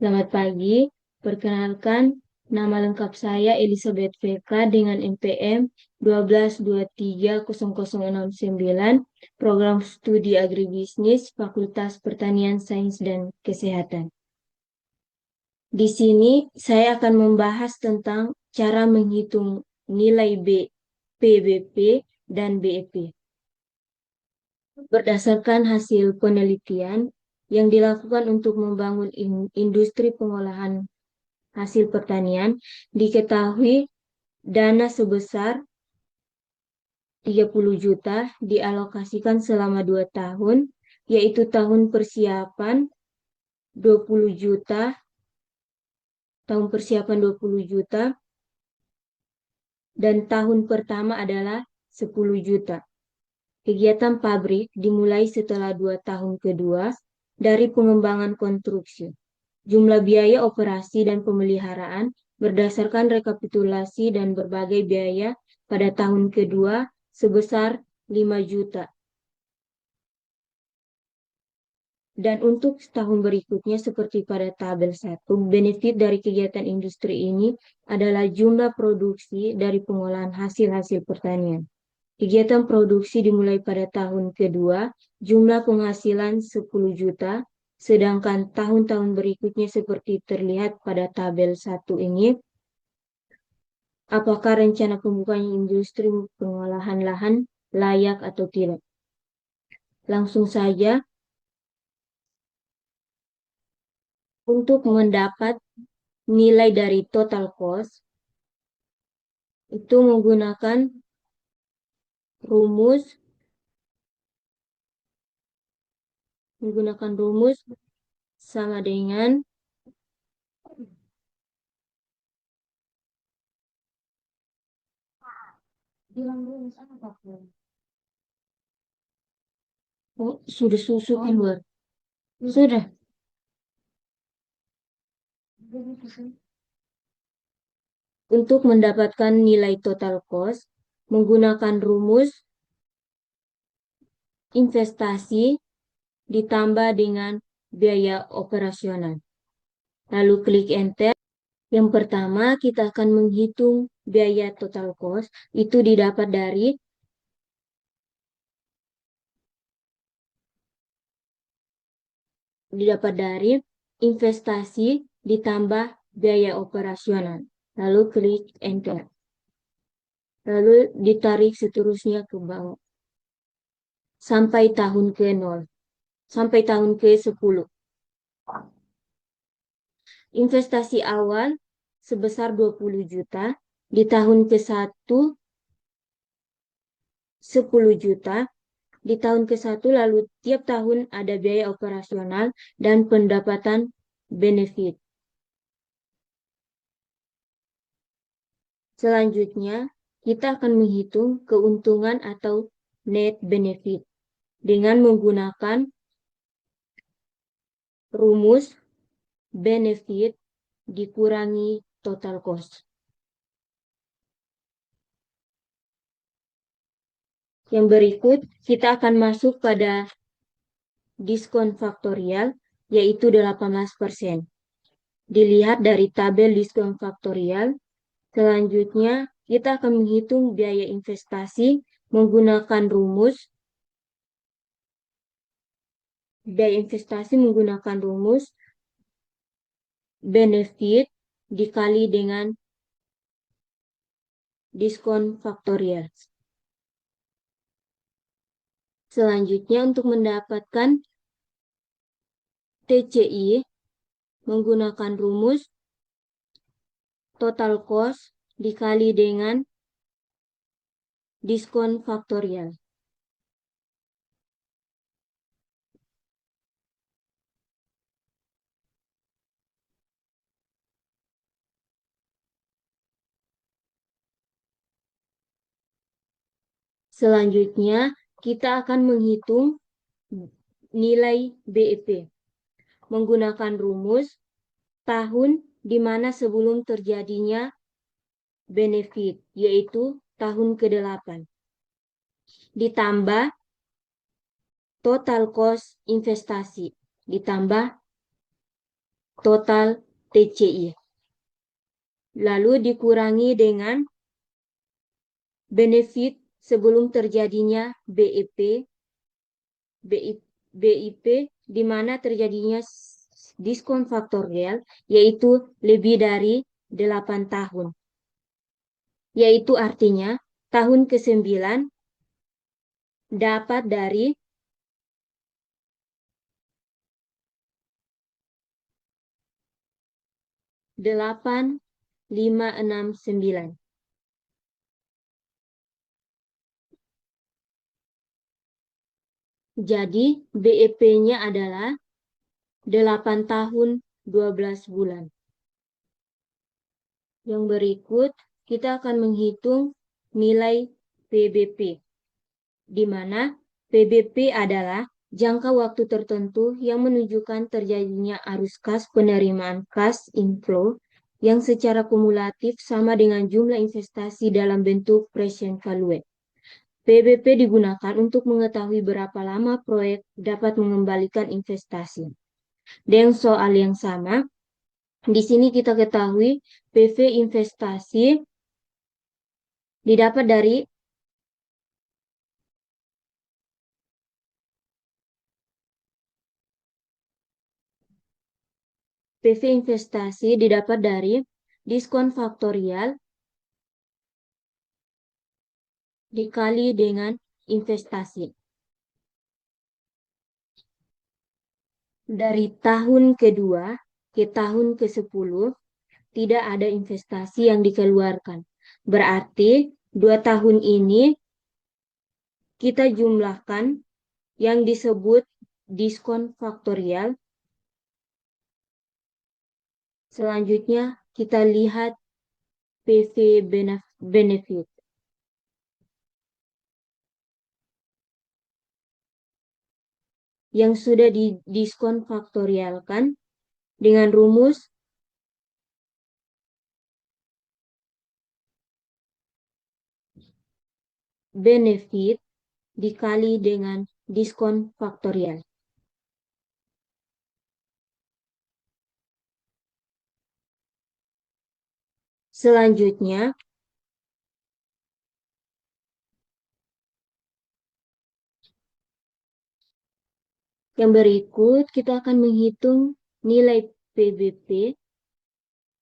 Selamat pagi, perkenalkan nama lengkap saya Elizabeth VK dengan NPM 12230069, Program Studi Agribisnis, Fakultas Pertanian, Sains, dan Kesehatan. Di sini saya akan membahas tentang cara menghitung nilai PBP dan BEP. Berdasarkan hasil penelitian yang dilakukan untuk membangun industri pengolahan hasil pertanian, diketahui dana sebesar 30 juta dialokasikan selama 2 tahun, yaitu tahun persiapan 20 juta, tahun persiapan 20 juta, dan tahun pertama adalah 10 juta. Kegiatan pabrik dimulai setelah 2 tahun kedua dari pengembangan konstruksi. Jumlah biaya operasi dan pemeliharaan berdasarkan rekapitulasi dan berbagai biaya pada tahun kedua sebesar 5 juta. Dan untuk tahun berikutnya seperti pada tabel 1, benefit dari kegiatan industri ini adalah jumlah produksi dari pengolahan hasil-hasil pertanian. Kegiatan produksi dimulai pada tahun kedua, jumlah penghasilan 10 juta, sedangkan tahun-tahun berikutnya seperti terlihat pada tabel 1 ini, apakah rencana pembukaan industri pengolahan lahan layak atau tidak. Langsung saja, untuk mendapat nilai dari total cost, itu menggunakan rumus sama dengan sudah susu keluar. Sudah. Untuk mendapatkan nilai total cost, menggunakan rumus investasi ditambah dengan biaya operasional. Lalu klik enter. Yang pertama, kita akan menghitung biaya total cost. Itu didapat dari investasi ditambah biaya operasional. Lalu klik enter. Lalu ditarik seterusnya ke bawah. Sampai tahun ke-0. Sampai tahun ke-10. Investasi awal sebesar 20 juta. Di tahun ke-1, 10 juta. Di tahun ke-1 lalu tiap tahun ada biaya operasional dan pendapatan benefit. Selanjutnya, kita akan menghitung keuntungan atau net benefit dengan menggunakan rumus benefit dikurangi total cost. Yang berikut, kita akan masuk pada diskon faktorial, yaitu 18%. Dilihat dari tabel diskon faktorial. Selanjutnya, kita akan menghitung biaya investasi menggunakan rumus benefit dikali dengan diskon faktorial. Selanjutnya, untuk mendapatkan TCI menggunakan rumus total cost dikali dengan diskon faktorial. Selanjutnya, kita akan menghitung nilai BEP menggunakan rumus tahun di mana sebelum terjadinya benefit, yaitu tahun ke-8. Ditambah total cost investasi, ditambah total TCI. Lalu dikurangi dengan benefit sebelum terjadinya BIP, di mana terjadinya diskon faktorial, yaitu lebih dari 8 tahun. Yaitu artinya tahun ke-9 dapat dari 8,569. Jadi BEP-nya adalah 8 tahun 12 bulan. Yang berikut kita akan menghitung nilai PBP, di mana PBP adalah jangka waktu tertentu yang menunjukkan terjadinya arus kas penerimaan kas inflow yang secara kumulatif sama dengan jumlah investasi dalam bentuk present value. PBP digunakan untuk mengetahui berapa lama proyek dapat mengembalikan investasi. Dan soal yang sama, di sini kita ketahui PV investasi didapat dari diskon faktorial dikali dengan investasi. Dari tahun kedua ke tahun ke-10 tidak ada investasi yang dikeluarkan. Berarti 2 tahun ini kita jumlahkan yang disebut diskon faktorial. Selanjutnya kita lihat PV benefit. Yang sudah didiskon faktorialkan dengan rumus benefit dikali dengan diskon faktorial. Selanjutnya, yang berikut kita akan menghitung nilai PBP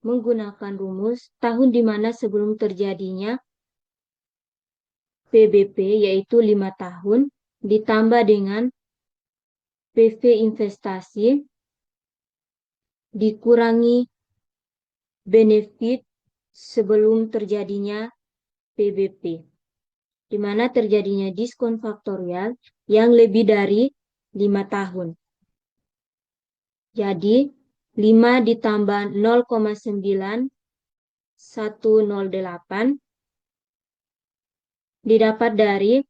menggunakan rumus tahun di mana sebelum terjadinya PBP, yaitu 5 tahun, ditambah dengan PV investasi dikurangi benefit sebelum terjadinya PBP, di mana terjadinya diskon faktorial yang lebih dari 5 tahun. Jadi 5 ditambah 0,9108 didapat dari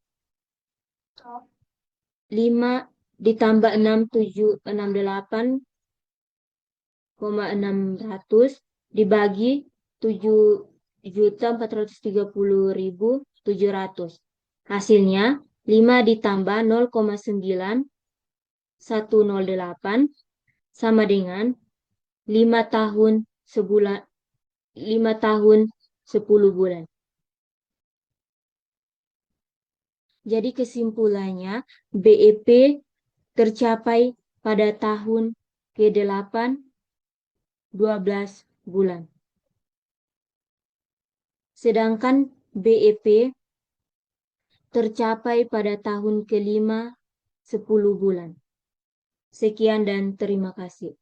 5 ditambah 6768,600 dibagi 7.430.700. Hasilnya 5 ditambah 0,9108 sama dengan 5 tahun 10 bulan. Jadi kesimpulannya BEP tercapai pada tahun ke-8 12 bulan. Sedangkan BEP tercapai pada tahun ke-5 10 bulan. Sekian dan terima kasih.